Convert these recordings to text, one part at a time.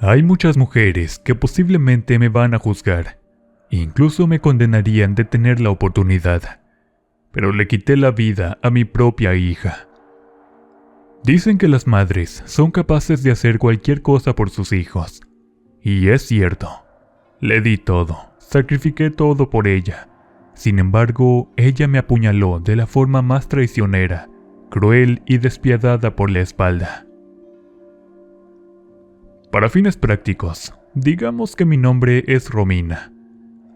Hay muchas mujeres que posiblemente me van a juzgar, incluso me condenarían de tener la oportunidad, pero le quité la vida a mi propia hija. Dicen que las madres son capaces de hacer cualquier cosa por sus hijos, y es cierto. Le di todo, sacrifiqué todo por ella. Sin embargo, ella me apuñaló de la forma más traicionera, cruel y despiadada por la espalda. Para fines prácticos, digamos que mi nombre es Romina.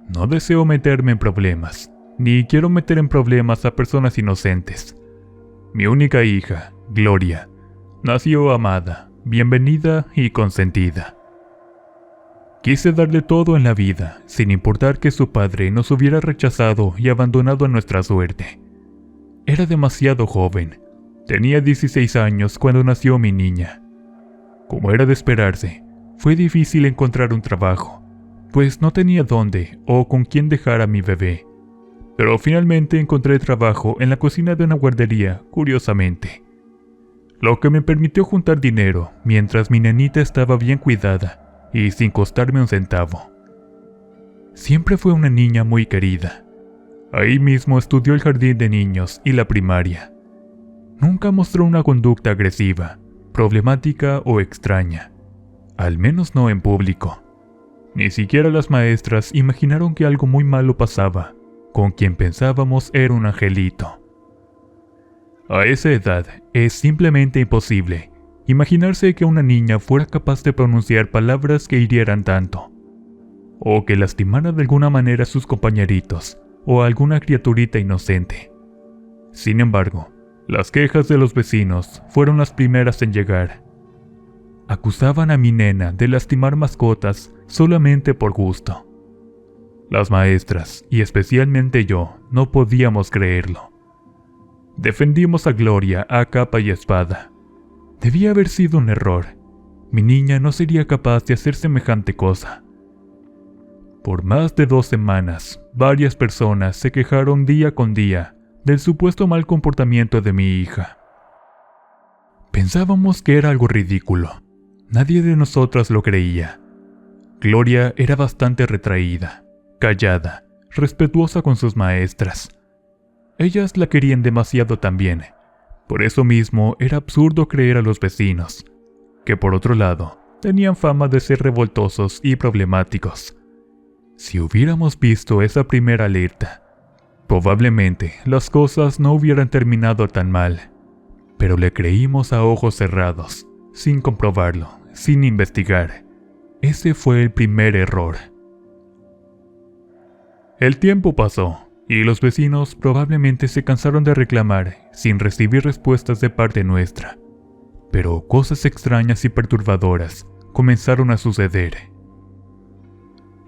No deseo meterme en problemas, ni quiero meter en problemas a personas inocentes. Mi única hija, Gloria, nació amada, bienvenida y consentida. Quise darle todo en la vida, sin importar que su padre nos hubiera rechazado y abandonado a nuestra suerte. Era demasiado joven, tenía 16 años cuando nació mi niña. Como era de esperarse, fue difícil encontrar un trabajo, pues no tenía dónde o con quién dejar a mi bebé. Pero finalmente encontré trabajo en la cocina de una guardería, curiosamente. Lo que me permitió juntar dinero mientras mi nenita estaba bien cuidada y sin costarme un centavo. Siempre fue una niña muy querida. Ahí mismo estudió el jardín de niños y la primaria. Nunca mostró una conducta agresiva, problemática o extraña, al menos no en público. Ni siquiera las maestras imaginaron que algo muy malo pasaba con quien pensábamos era un angelito. A esa edad es simplemente imposible imaginarse que una niña fuera capaz de pronunciar palabras que hirieran tanto, o que lastimara de alguna manera a sus compañeritos o a alguna criaturita inocente. Sin embargo, las quejas de los vecinos fueron las primeras en llegar. Acusaban a mi nena de lastimar mascotas solamente por gusto. Las maestras, y especialmente yo, no podíamos creerlo. Defendimos a Gloria a capa y espada. Debía haber sido un error. Mi niña no sería capaz de hacer semejante cosa. Por más de 2 semanas, varias personas se quejaron día con día del supuesto mal comportamiento de mi hija. Pensábamos que era algo ridículo. Nadie de nosotras lo creía. Gloria era bastante retraída, callada, respetuosa con sus maestras. Ellas la querían demasiado también. Por eso mismo era absurdo creer a los vecinos, que por otro lado, tenían fama de ser revoltosos y problemáticos. Si hubiéramos visto esa primera alerta, probablemente las cosas no hubieran terminado tan mal, pero le creímos a ojos cerrados, sin comprobarlo, sin investigar. Ese fue el primer error. El tiempo pasó, y los vecinos probablemente se cansaron de reclamar sin recibir respuestas de parte nuestra. Pero cosas extrañas y perturbadoras comenzaron a suceder.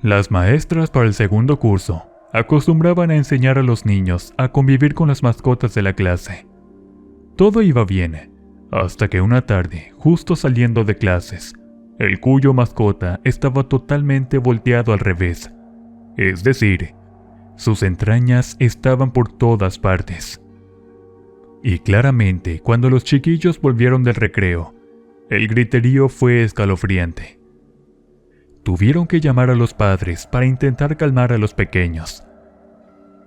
Las maestras para el segundo curso acostumbraban a enseñar a los niños a convivir con las mascotas de la clase. Todo iba bien, hasta que una tarde, justo saliendo de clases, el cuyo mascota estaba totalmente volteado al revés. Es decir, sus entrañas estaban por todas partes. Y claramente, cuando los chiquillos volvieron del recreo, el griterío fue escalofriante. Tuvieron que llamar a los padres para intentar calmar a los pequeños.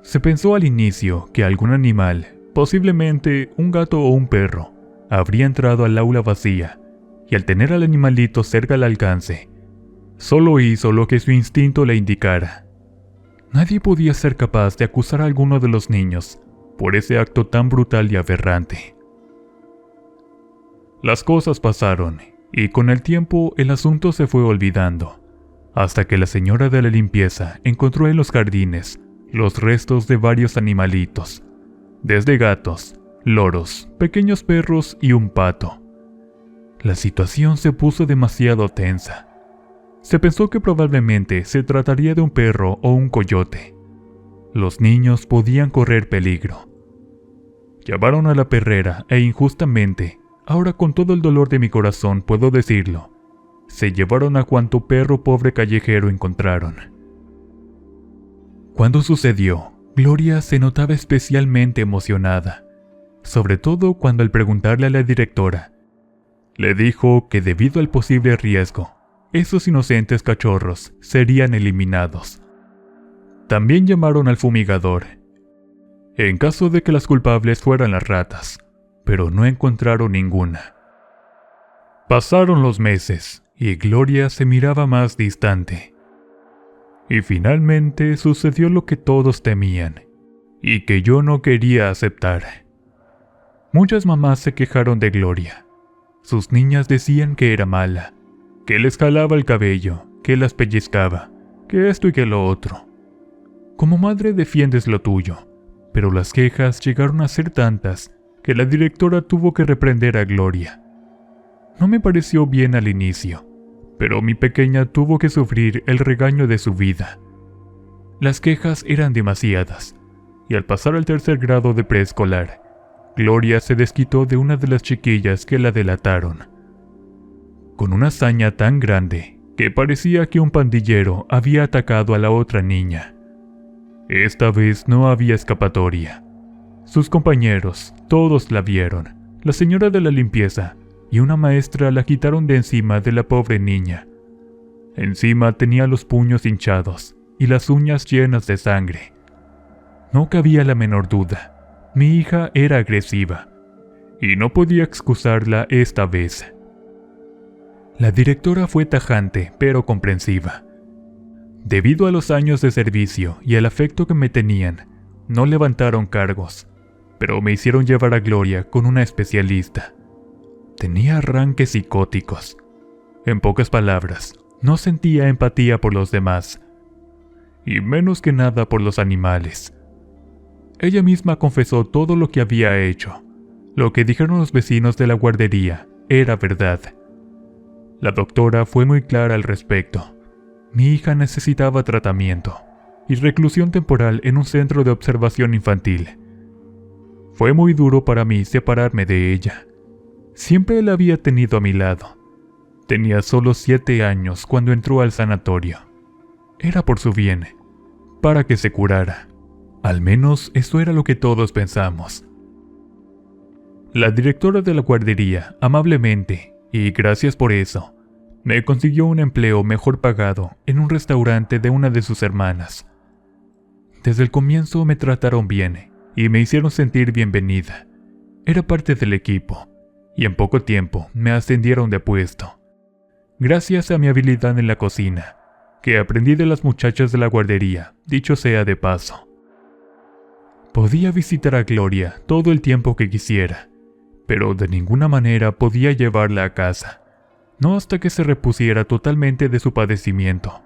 Se pensó al inicio que algún animal, posiblemente un gato o un perro, habría entrado al aula vacía, y al tener al animalito cerca al alcance, solo hizo lo que su instinto le indicara. Nadie podía ser capaz de acusar a alguno de los niños por ese acto tan brutal y aberrante. Las cosas pasaron, y con el tiempo el asunto se fue olvidando, hasta que la señora de la limpieza encontró en los jardines los restos de varios animalitos, desde gatos, loros, pequeños perros y un pato. La situación se puso demasiado tensa. Se pensó que probablemente se trataría de un perro o un coyote. Los niños podían correr peligro. Llamaron a la perrera e injustamente, ahora con todo el dolor de mi corazón puedo decirlo, se llevaron a cuanto perro pobre callejero encontraron. Cuando sucedió, Gloria se notaba especialmente emocionada, sobre todo cuando al preguntarle a la directora, le dijo que debido al posible riesgo, esos inocentes cachorros serían eliminados. También llamaron al fumigador, en caso de que las culpables fueran las ratas, pero no encontraron ninguna. Pasaron los meses y Gloria se miraba más distante. Y finalmente sucedió lo que todos temían y que yo no quería aceptar. Muchas mamás se quejaron de Gloria. Sus niñas decían que era mala, que les jalaba el cabello, que las pellizcaba, que esto y que lo otro. Como madre defiendes lo tuyo, pero las quejas llegaron a ser tantas que la directora tuvo que reprender a Gloria. No me pareció bien al inicio, pero mi pequeña tuvo que sufrir el regaño de su vida. Las quejas eran demasiadas, y al pasar al 3er grado de preescolar, Gloria se desquitó de una de las chiquillas que la delataron. Con una hazaña tan grande que parecía que un pandillero había atacado a la otra niña. Esta vez no había escapatoria. Sus compañeros, todos la vieron. La señora de la limpieza y una maestra la quitaron de encima de la pobre niña. Encima tenía los puños hinchados y las uñas llenas de sangre. No cabía la menor duda. Mi hija era agresiva, y no podía excusarla esta vez. La directora fue tajante, pero comprensiva. Debido a los años de servicio y al afecto que me tenían, no levantaron cargos, pero me hicieron llevar a Gloria con una especialista. Tenía arranques psicóticos. En pocas palabras, no sentía empatía por los demás, y menos que nada por los animales. Ella misma confesó todo lo que había hecho. Lo que dijeron los vecinos de la guardería era verdad. La doctora fue muy clara al respecto. Mi hija necesitaba tratamiento y reclusión temporal en un centro de observación infantil. Fue muy duro para mí separarme de ella. Siempre la había tenido a mi lado. Tenía solo 7 años cuando entró al sanatorio. Era por su bien, para que se curara. Al menos eso era lo que todos pensamos. La directora de la guardería, amablemente, y gracias por eso, me consiguió un empleo mejor pagado en un restaurante de una de sus hermanas. Desde el comienzo me trataron bien y me hicieron sentir bienvenida. Era parte del equipo, y en poco tiempo me ascendieron de puesto. Gracias a mi habilidad en la cocina, que aprendí de las muchachas de la guardería, dicho sea de paso. Podía visitar a Gloria todo el tiempo que quisiera, pero de ninguna manera podía llevarla a casa, no hasta que se repusiera totalmente de su padecimiento.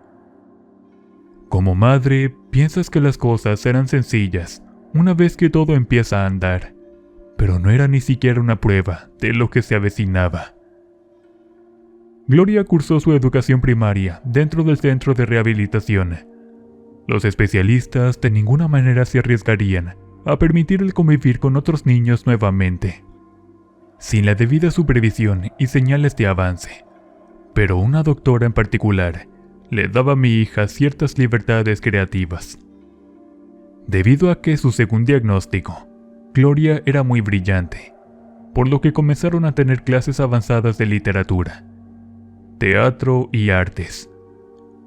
Como madre, piensas que las cosas serán sencillas una vez que todo empieza a andar, pero no era ni siquiera una prueba de lo que se avecinaba. Gloria cursó su educación primaria dentro del centro de rehabilitación. Los especialistas de ninguna manera se arriesgarían a permitirle convivir con otros niños nuevamente, sin la debida supervisión y señales de avance. Pero una doctora en particular le daba a mi hija ciertas libertades creativas. Debido a que, según diagnóstico, Gloria era muy brillante, por lo que comenzaron a tener clases avanzadas de literatura, teatro y artes.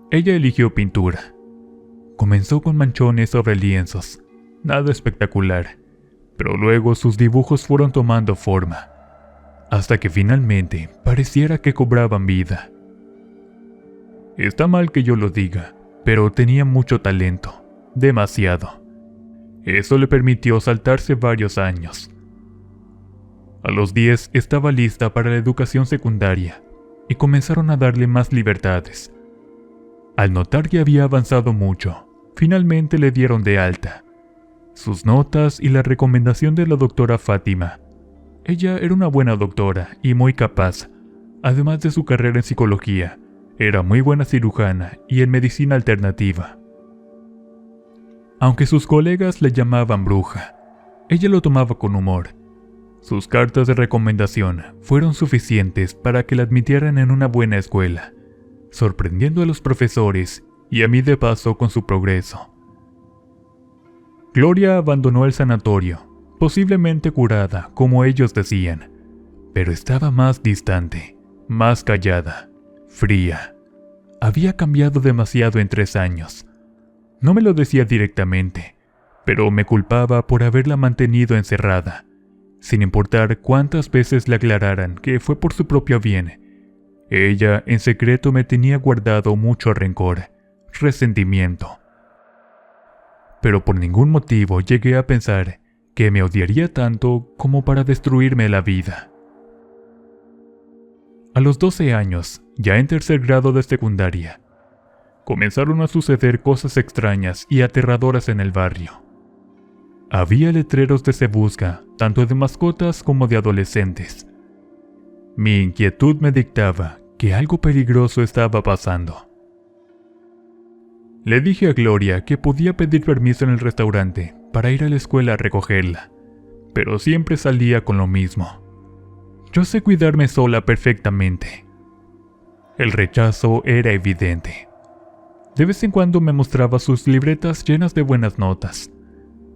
Ella eligió pintura. Comenzó con manchones sobre lienzos, nada espectacular, pero luego sus dibujos fueron tomando forma, hasta que finalmente pareciera que cobraban vida. Está mal que yo lo diga, pero tenía mucho talento, demasiado. Eso le permitió saltarse varios años. A los 10 estaba lista para la educación secundaria y comenzaron a darle más libertades. Al notar que había avanzado mucho, finalmente le dieron de alta. Sus notas y la recomendación de la doctora Fátima. Ella era una buena doctora y muy capaz, además de su carrera en psicología. Era muy buena cirujana y en medicina alternativa. Aunque sus colegas le llamaban bruja, ella lo tomaba con humor. Sus cartas de recomendación fueron suficientes para que la admitieran en una buena escuela, sorprendiendo a los profesores y a mí de paso con su progreso. Gloria abandonó el sanatorio, posiblemente curada, como ellos decían, pero estaba más distante, más callada, fría, había cambiado demasiado en 3 años. No me lo decía directamente, pero me culpaba por haberla mantenido encerrada, sin importar cuántas veces le aclararan que fue por su propio bien. Ella en secreto me tenía guardado mucho rencor, resentimiento. Pero por ningún motivo llegué a pensar que me odiaría tanto como para destruirme la vida. A los 12 años, ya en 3er grado de secundaria, comenzaron a suceder cosas extrañas y aterradoras en el barrio. Había letreros de se busca, tanto de mascotas como de adolescentes. Mi inquietud me dictaba que algo peligroso estaba pasando. Le dije a Gloria que podía pedir permiso en el restaurante para ir a la escuela a recogerla, pero siempre salía con lo mismo. Yo sé cuidarme sola perfectamente. El rechazo era evidente. De vez en cuando me mostraba sus libretas llenas de buenas notas.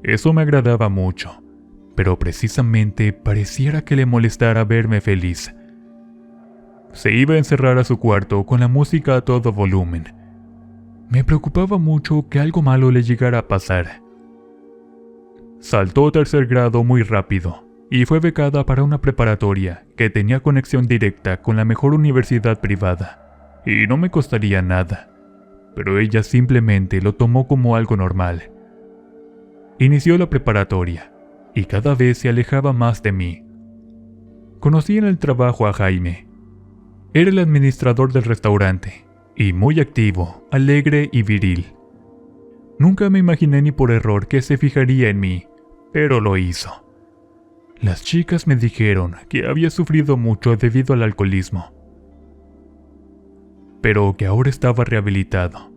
Eso me agradaba mucho, pero precisamente pareciera que le molestara verme feliz. Se iba a encerrar a su cuarto con la música a todo volumen. Me preocupaba mucho que algo malo le llegara a pasar. Saltó a 3er grado muy rápido y fue becada para una preparatoria que tenía conexión directa con la mejor universidad privada, y no me costaría nada, pero ella simplemente lo tomó como algo normal. Inició la preparatoria y cada vez se alejaba más de mí. Conocí en el trabajo a Jaime. Era el administrador del restaurante, y muy activo, alegre y viril. Nunca me imaginé ni por error que se fijaría en mí, pero lo hizo. Las chicas me dijeron que había sufrido mucho debido al alcoholismo, pero que ahora estaba rehabilitado,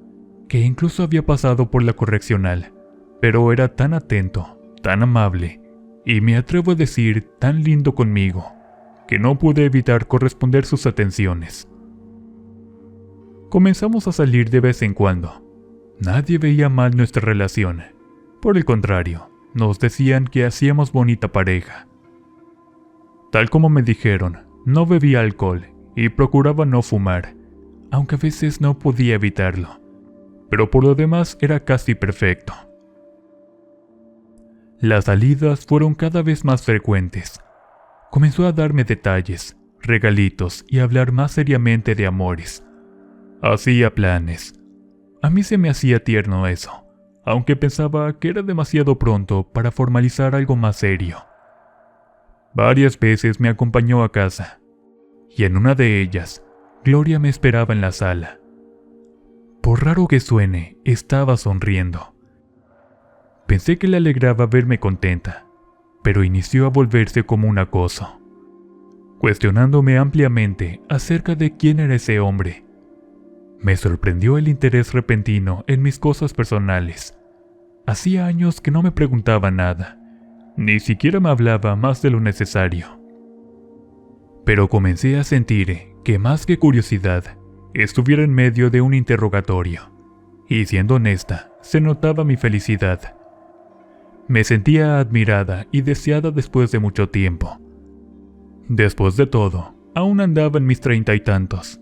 que incluso había pasado por la correccional, pero era tan atento, tan amable, y me atrevo a decir tan lindo conmigo, que no pude evitar corresponder sus atenciones. Comenzamos a salir de vez en cuando. Nadie veía mal nuestra relación. Por el contrario, nos decían que hacíamos bonita pareja. Tal como me dijeron, no bebía alcohol y procuraba no fumar, aunque a veces no podía evitarlo, pero por lo demás era casi perfecto. Las salidas fueron cada vez más frecuentes. Comenzó a darme detalles, regalitos y a hablar más seriamente de amores. Hacía planes. A mí se me hacía tierno eso, aunque pensaba que era demasiado pronto para formalizar algo más serio. Varias veces me acompañó a casa, y en una de ellas, Gloria me esperaba en la sala. Por raro que suene, estaba sonriendo. Pensé que le alegraba verme contenta, pero inició a volverse como un acoso, cuestionándome ampliamente acerca de quién era ese hombre. Me sorprendió el interés repentino en mis cosas personales. Hacía años que no me preguntaba nada, ni siquiera me hablaba más de lo necesario. Pero comencé a sentir que más que curiosidad, estuviera en medio de un interrogatorio, y siendo honesta, se notaba mi felicidad. Me sentía admirada y deseada después de mucho tiempo. Después de todo, aún andaba en mis 30 y tantos,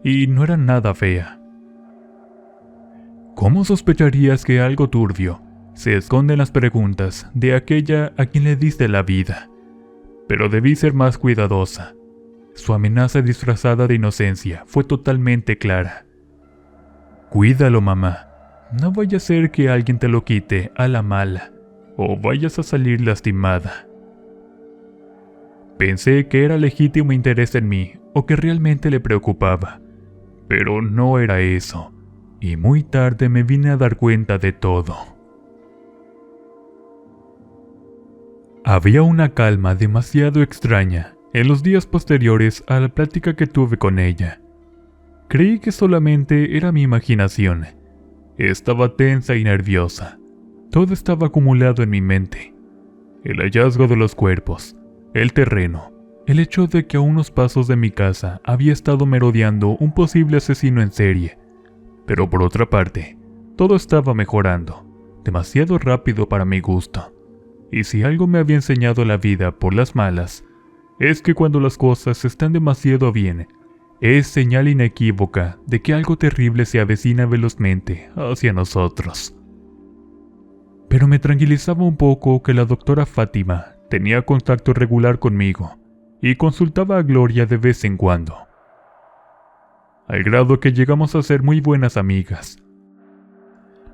y no era nada fea. ¿Cómo sospecharías que algo turbio se esconde en las preguntas de aquella a quien le diste la vida? Pero debí ser más cuidadosa. Su amenaza disfrazada de inocencia fue totalmente clara. Cuídalo, mamá. No vaya a ser que alguien te lo quite a la mala, o vayas a salir lastimada. Pensé que era legítimo interés en mí, o que realmente le preocupaba, pero no era eso, y muy tarde me vine a dar cuenta de todo. Había una calma demasiado extraña en los días posteriores a la plática que tuve con ella. Creí que solamente era mi imaginación. Estaba tensa y nerviosa. Todo estaba acumulado en mi mente. El hallazgo de los cuerpos, el terreno, el hecho de que a unos pasos de mi casa había estado merodeando un posible asesino en serie. Pero por otra parte, todo estaba mejorando, demasiado rápido para mi gusto. Y si algo me había enseñado la vida por las malas, es que cuando las cosas están demasiado bien, Es señal inequívoca de que algo terrible se avecina velozmente hacia nosotros. Pero me tranquilizaba un poco que la doctora Fátima tenía contacto regular conmigo y consultaba a Gloria de vez en cuando, al grado que llegamos a ser muy buenas amigas.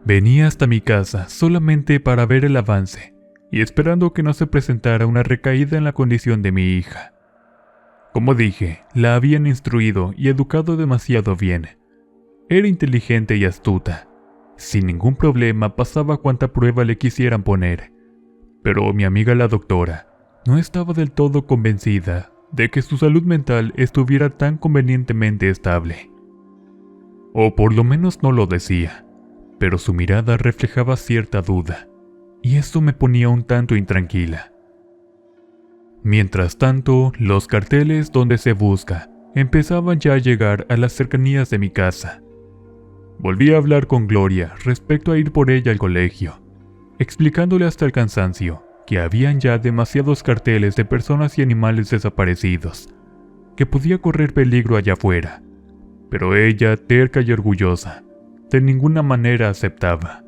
Venía hasta mi casa solamente para ver el avance y esperando que no se presentara una recaída en la condición de mi hija. Como dije, la habían instruido y educado demasiado bien. Era inteligente y astuta. Sin ningún problema pasaba cuanta prueba le quisieran poner. Pero mi amiga la doctora no estaba del todo convencida de que su salud mental estuviera tan convenientemente estable. O por lo menos no lo decía, pero su mirada reflejaba cierta duda, y eso me ponía un tanto intranquila. Mientras tanto, los carteles donde se busca empezaban ya a llegar a las cercanías de mi casa. Volví a hablar con Gloria respecto a ir por ella al colegio, explicándole hasta el cansancio que habían ya demasiados carteles de personas y animales desaparecidos, que podía correr peligro allá afuera, pero ella, terca y orgullosa, de ninguna manera aceptaba.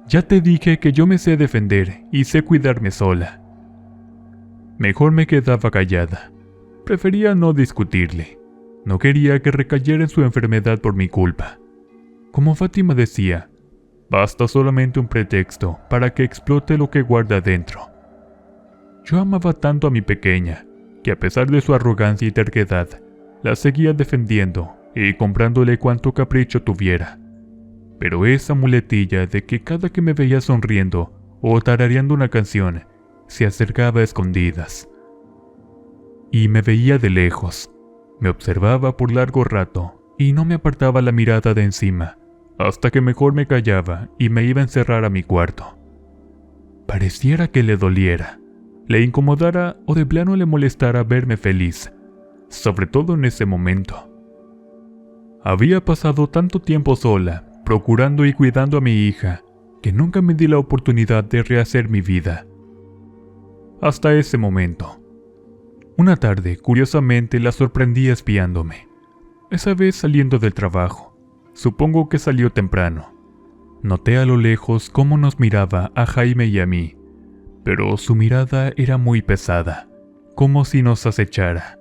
Ya te dije que yo me sé defender y sé cuidarme sola. Mejor me quedaba callada. Prefería no discutirle. No quería que recayera en su enfermedad por mi culpa. Como Fátima decía, basta solamente un pretexto para que explote lo que guarda dentro. Yo amaba tanto a mi pequeña, que a pesar de su arrogancia y terquedad, la seguía defendiendo y comprándole cuanto capricho tuviera. Pero esa muletilla de que cada que me veía sonriendo o tarareando una canción, se acercaba a escondidas. Y me veía de lejos, me observaba por largo rato y no me apartaba la mirada de encima, hasta que mejor me callaba y me iba a encerrar a mi cuarto. Pareciera que le doliera, le incomodara o de plano le molestara verme feliz, sobre todo en ese momento. Había pasado tanto tiempo sola, procurando y cuidando a mi hija, que nunca me di la oportunidad de rehacer mi vida. Hasta ese momento. Una tarde, curiosamente, la sorprendí espiándome. Esa vez saliendo del trabajo. Supongo que salió temprano. Noté a lo lejos cómo nos miraba a Jaime y a mí, pero su mirada era muy pesada, como si nos acechara.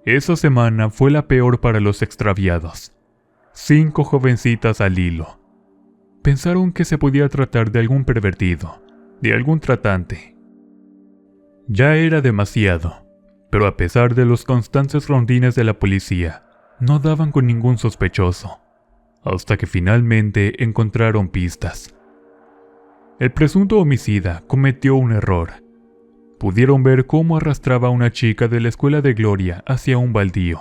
Esa semana fue la peor para los extraviados. 5 jovencitas al hilo. Pensaron que se podía tratar de algún pervertido, de algún tratante. Ya era demasiado, pero a pesar de los constantes rondines de la policía, no daban con ningún sospechoso, hasta que finalmente encontraron pistas. El presunto homicida cometió un error. Pudieron ver cómo arrastraba a una chica de la escuela de Gloria hacia un baldío,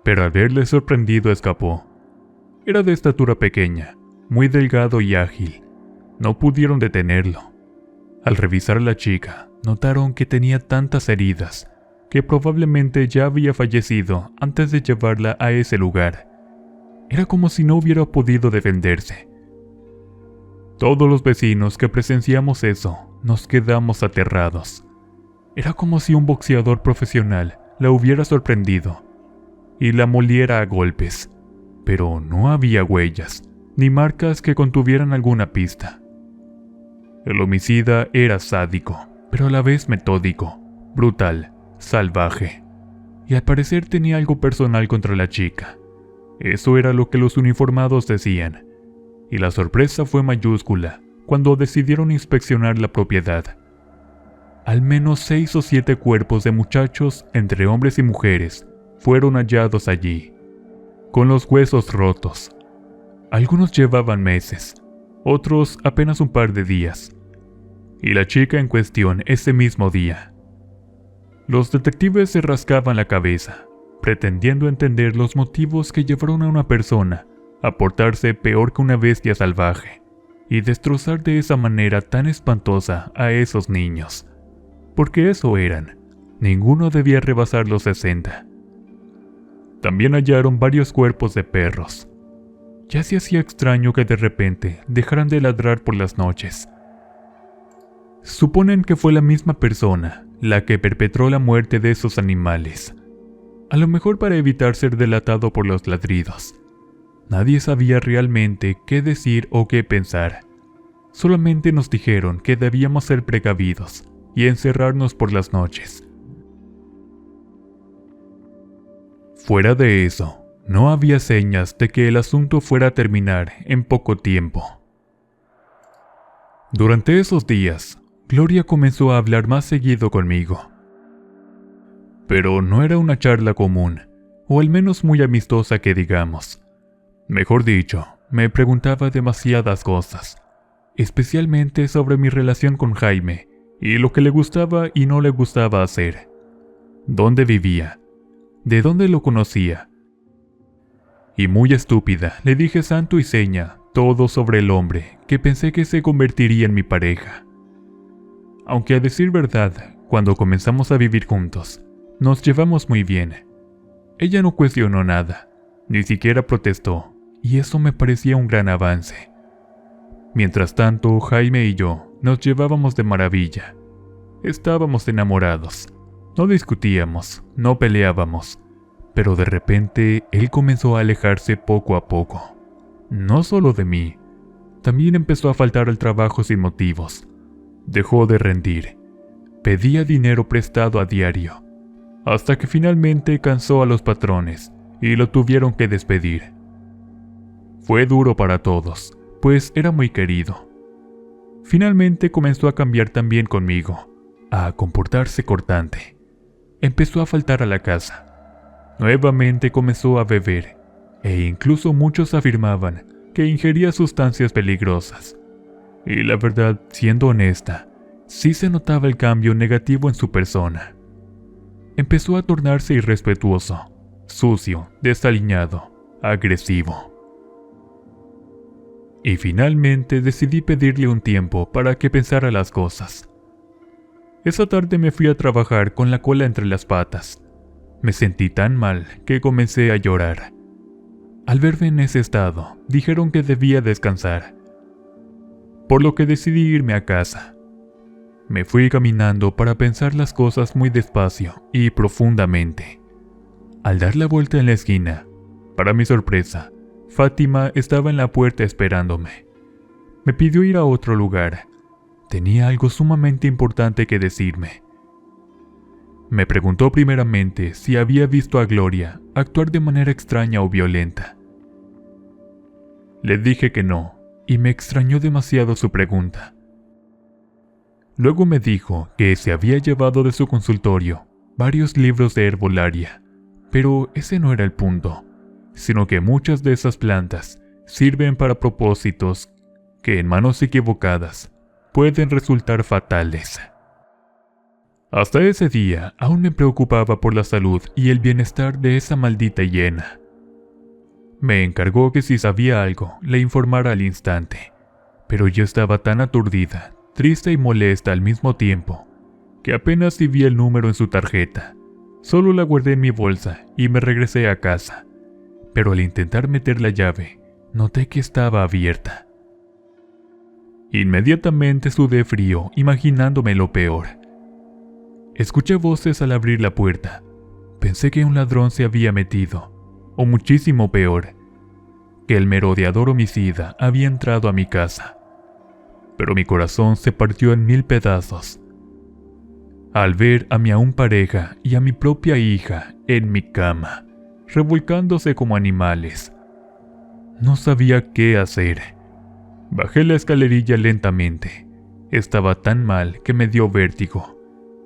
pero al verle sorprendido escapó. Era de estatura pequeña, muy delgado y ágil. No pudieron detenerlo. Al revisar a la chica, notaron que tenía tantas heridas que probablemente ya había fallecido antes de llevarla a ese lugar. Era como si no hubiera podido defenderse. Todos los vecinos que presenciamos eso nos quedamos aterrados. Era como si un boxeador profesional la hubiera sorprendido y la moliera a golpes, pero no había huellas ni marcas que contuvieran alguna pista. El homicida era sádico, pero a la vez metódico, brutal, salvaje, y al parecer tenía algo personal contra la chica. Eso era lo que los uniformados decían, y la sorpresa fue mayúscula cuando decidieron inspeccionar la propiedad. Al menos 6 o 7 cuerpos de muchachos, entre hombres y mujeres, fueron hallados allí, con los huesos rotos. Algunos llevaban meses, otros apenas un par de días, y la chica en cuestión ese mismo día. Los detectives se rascaban la cabeza, pretendiendo entender los motivos que llevaron a una persona a portarse peor que una bestia salvaje y destrozar de esa manera tan espantosa a esos niños. Porque eso eran, ninguno debía rebasar los 60. También hallaron varios cuerpos de perros. Ya se hacía extraño que de repente dejaran de ladrar por las noches. Suponen que fue la misma persona la que perpetró la muerte de esos animales. a lo mejor para evitar ser delatado por los ladridos. Nadie sabía realmente qué decir o qué pensar. Solamente nos dijeron que debíamos ser precavidos y encerrarnos por las noches. Fuera de eso, no había señas de que el asunto fuera a terminar en poco tiempo. Durante esos días, Gloria comenzó a hablar más seguido conmigo. Pero no era una charla común, o al menos muy amistosa que digamos. Mejor dicho, me preguntaba demasiadas cosas, especialmente sobre mi relación con Jaime y lo que le gustaba y no le gustaba hacer. ¿Dónde vivía? ¿De dónde lo conocía? Y muy estúpida, le dije santo y seña todo sobre el hombre que pensé que se convertiría en mi pareja. Aunque a decir verdad, cuando comenzamos a vivir juntos, nos llevamos muy bien. Ella no cuestionó nada, ni siquiera protestó, y eso me parecía un gran avance. Mientras tanto, Jaime y yo nos llevábamos de maravilla. Estábamos enamorados. No discutíamos, no peleábamos, pero de repente él comenzó a alejarse poco a poco. No solo de mí, también empezó a faltar al trabajo sin motivos. Dejó de rendir. Pedía dinero prestado a diario, hasta que finalmente cansó a los patrones y lo tuvieron que despedir. Fue duro para todos, pues era muy querido. Finalmente comenzó a cambiar también conmigo, a comportarse cortante. Empezó a faltar a la casa. Nuevamente comenzó a beber, e incluso muchos afirmaban que ingería sustancias peligrosas. Y la verdad, siendo honesta, sí se notaba el cambio negativo en su persona. Empezó a tornarse irrespetuoso, sucio, desaliñado, agresivo. Y finalmente decidí pedirle un tiempo para que pensara las cosas. Esa tarde me fui a trabajar con la cola entre las patas. Me sentí tan mal que comencé a llorar. Al verme en ese estado, dijeron que debía descansar, por lo que decidí irme a casa. Me fui caminando para pensar las cosas muy despacio y profundamente. Al dar la vuelta en la esquina, para mi sorpresa, Fátima estaba en la puerta esperándome. Me pidió ir a otro lugar. Tenía algo sumamente importante que decirme. Me preguntó primeramente si había visto a Gloria actuar de manera extraña o violenta. Le dije que no, y me extrañó demasiado su pregunta. Luego me dijo que se había llevado de su consultorio varios libros de herbolaria, pero ese no era el punto, sino que muchas de esas plantas sirven para propósitos que en manos equivocadas pueden resultar fatales. Hasta ese día aún me preocupaba por la salud y el bienestar de esa maldita hiena. Me encargó que si sabía algo, le informara al instante, pero yo estaba tan aturdida, triste y molesta al mismo tiempo, que apenas si vi el número en su tarjeta. Solo la guardé en mi bolsa y me regresé a casa, pero al intentar meter la llave, noté que estaba abierta. Inmediatamente sudé frío, imaginándome lo peor. Escuché voces al abrir la puerta. Pensé que un ladrón se había metido, o muchísimo peor, que el merodeador homicida había entrado a mi casa. Pero mi corazón se partió en 1000 pedazos al ver a mi aún pareja y a mi propia hija en mi cama, revolcándose como animales. No sabía qué hacer. Bajé la escalerilla lentamente. Estaba tan mal que me dio vértigo.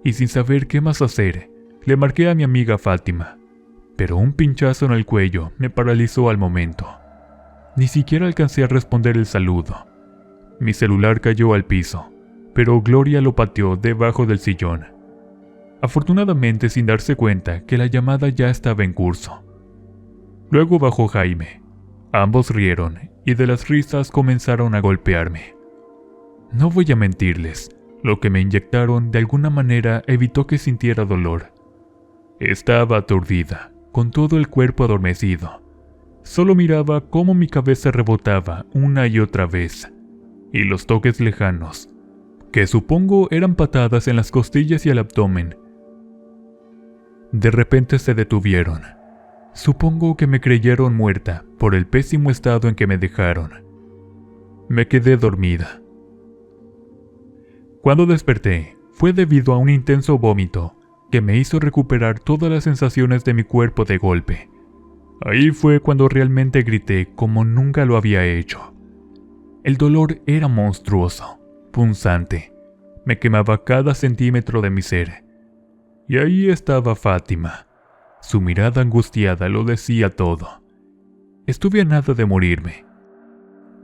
Y sin saber qué más hacer, le marqué a mi amiga Fátima, pero un pinchazo en el cuello me paralizó al momento. Ni siquiera alcancé a responder el saludo. Mi celular cayó al piso, pero Gloria lo pateó debajo del sillón. Afortunadamente sin darse cuenta que la llamada ya estaba en curso. Luego bajó Jaime. Ambos rieron y de las risas comenzaron a golpearme. No voy a mentirles. Lo que me inyectaron de alguna manera evitó que sintiera dolor. Estaba aturdida, con todo el cuerpo adormecido. Solo miraba cómo mi cabeza rebotaba una y otra vez, y los toques lejanos, que supongo eran patadas en las costillas y el abdomen, De repente se detuvieron. Supongo que me creyeron muerta por el pésimo estado en que me dejaron. Me quedé dormida. Cuando desperté, fue debido a un intenso vómito que me hizo recuperar todas las sensaciones de mi cuerpo de golpe. Ahí fue cuando realmente grité como nunca lo había hecho. El dolor era monstruoso, punzante. Me quemaba cada centímetro de mi ser. Y ahí estaba Fátima. Su mirada angustiada lo decía todo. Estuve a nada de morirme.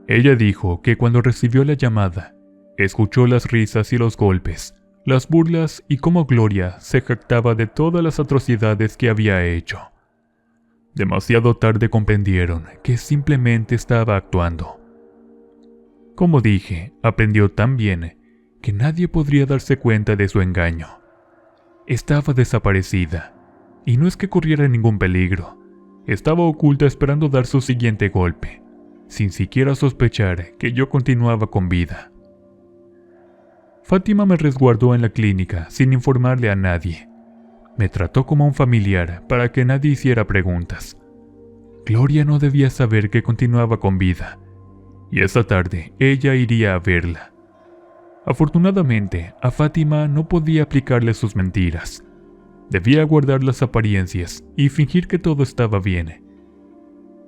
Ella dijo que cuando recibió la llamada, escuchó las risas y los golpes, las burlas y cómo Gloria se jactaba de todas las atrocidades que había hecho. Demasiado tarde comprendieron que simplemente estaba actuando. Como dije, aprendió tan bien que nadie podría darse cuenta de su engaño. Estaba desaparecida, y no es que corriera ningún peligro. Estaba oculta esperando dar su siguiente golpe, sin siquiera sospechar que yo continuaba con vida. Fátima me resguardó en la clínica sin informarle a nadie. Me trató como un familiar para que nadie hiciera preguntas. Gloria no debía saber que continuaba con vida, y esa tarde ella iría a verla. Afortunadamente, a Fátima no podía aplicarle sus mentiras. Debía guardar las apariencias y fingir que todo estaba bien.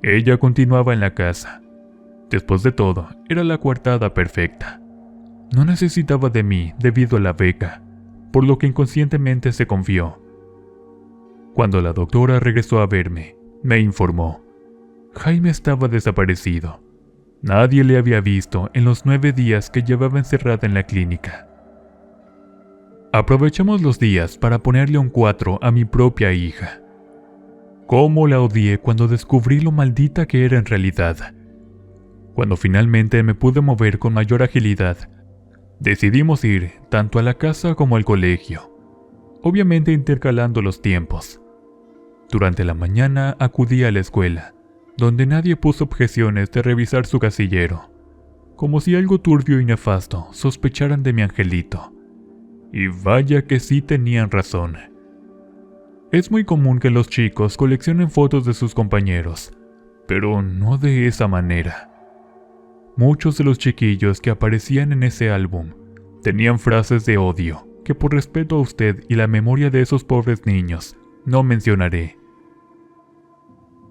Ella continuaba en la casa. Después de todo, era la coartada perfecta. No necesitaba de mí debido a la beca, por lo que inconscientemente se confió. Cuando la doctora regresó a verme, me informó. Jaime estaba desaparecido. Nadie le había visto en los 9 días que llevaba encerrada en la clínica. Aprovechamos los días para ponerle un 4 a mi propia hija. Cómo la odié cuando descubrí lo maldita que era en realidad. Cuando finalmente me pude mover con mayor agilidad, decidimos ir tanto a la casa como al colegio, obviamente intercalando los tiempos. Durante la mañana acudí a la escuela, donde nadie puso objeciones de revisar su casillero, como si algo turbio y nefasto sospecharan de mi angelito. Y vaya que sí tenían razón. Es muy común que los chicos coleccionen fotos de sus compañeros, pero no de esa manera. Muchos de los chiquillos que aparecían en ese álbum tenían frases de odio que por respeto a usted y la memoria de esos pobres niños no mencionaré.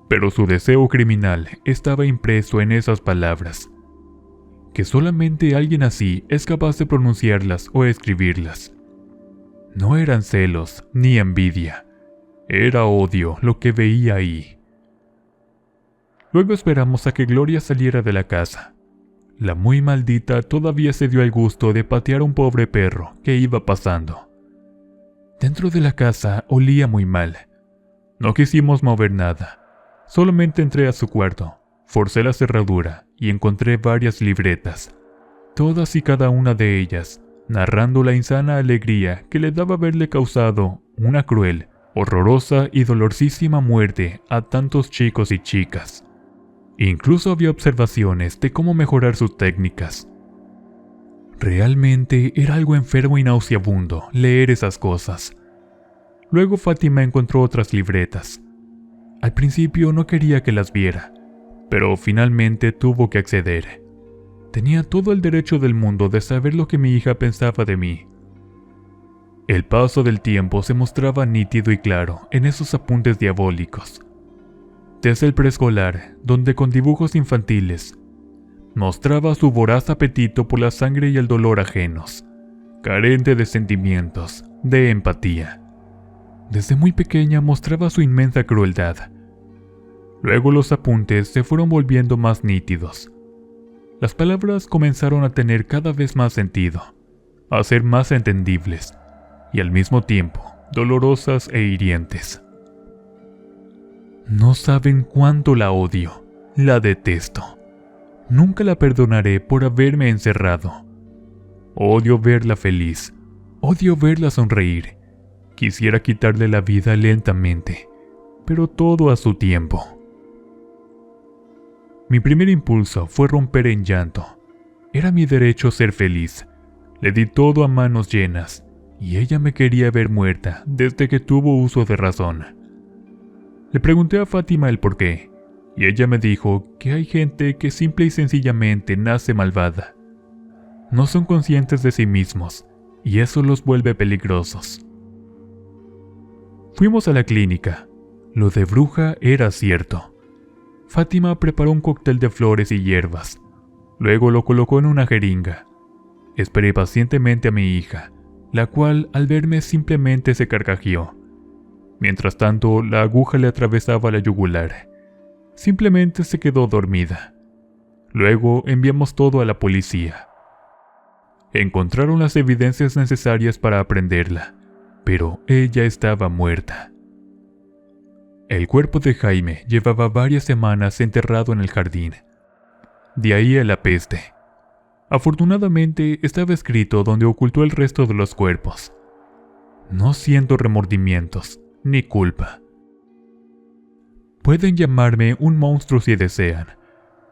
Pero su deseo criminal estaba impreso en esas palabras, que solamente alguien así es capaz de pronunciarlas o escribirlas. No eran celos ni envidia, era odio lo que veía ahí. Luego esperamos a que Gloria saliera de la casa. La muy maldita todavía se dio el gusto de patear a un pobre perro que iba pasando. Dentro de la casa olía muy mal. No quisimos mover nada. Solamente entré a su cuarto, forcé la cerradura y encontré varias libretas, todas y cada una de ellas, narrando la insana alegría que le daba haberle causado una cruel, horrorosa y dolorosísima muerte a tantos chicos y chicas. Incluso había observaciones de cómo mejorar sus técnicas. Realmente era algo enfermo y nauseabundo leer esas cosas. Luego Fátima encontró otras libretas. Al principio no quería que las viera, pero finalmente tuvo que acceder. Tenía todo el derecho del mundo de saber lo que mi hija pensaba de mí. El paso del tiempo se mostraba nítido y claro en esos apuntes diabólicos. Desde el preescolar, donde con dibujos infantiles, mostraba su voraz apetito por la sangre y el dolor ajenos, carente de sentimientos, de empatía. Desde muy pequeña mostraba su inmensa crueldad. Luego los apuntes se fueron volviendo más nítidos. Las palabras comenzaron a tener cada vez más sentido, a ser más entendibles, y al mismo tiempo dolorosas e hirientes. No saben cuánto la odio, la detesto. Nunca la perdonaré por haberme encerrado. Odio verla feliz, odio verla sonreír. Quisiera quitarle la vida lentamente, pero todo a su tiempo. Mi primer impulso fue romper en llanto. Era mi derecho ser feliz. Le di todo a manos llenas, y ella me quería ver muerta desde que tuvo uso de razón. Le pregunté a Fátima el porqué, y ella me dijo que hay gente que simple y sencillamente nace malvada. No son conscientes de sí mismos, y eso los vuelve peligrosos. Fuimos a la clínica. Lo de bruja era cierto. Fátima preparó un cóctel de flores y hierbas. Luego lo colocó en una jeringa. Esperé pacientemente a mi hija, la cual al verme simplemente se carcajeó. Mientras tanto, la aguja le atravesaba la yugular. Simplemente se quedó dormida. Luego enviamos todo a la policía. Encontraron las evidencias necesarias para prenderla, pero ella estaba muerta. El cuerpo de Jaime llevaba varias semanas enterrado en el jardín. De ahí a la peste. Afortunadamente estaba escrito donde ocultó el resto de los cuerpos. No siento remordimientos ni culpa. Pueden llamarme un monstruo si desean,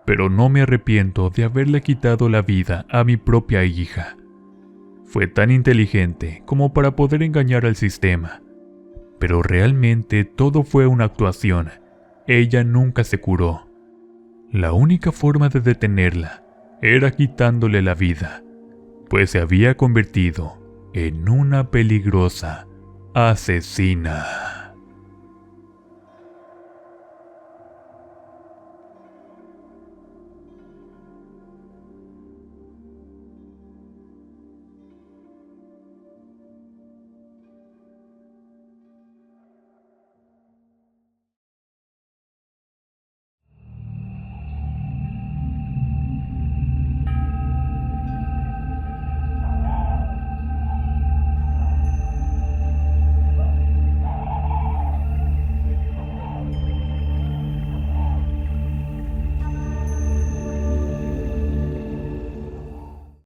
pero no me arrepiento de haberle quitado la vida a mi propia hija. Fue tan inteligente como para poder engañar al sistema, pero realmente todo fue una actuación. Ella nunca se curó. La única forma de detenerla era quitándole la vida, pues se había convertido en una peligrosa asesina.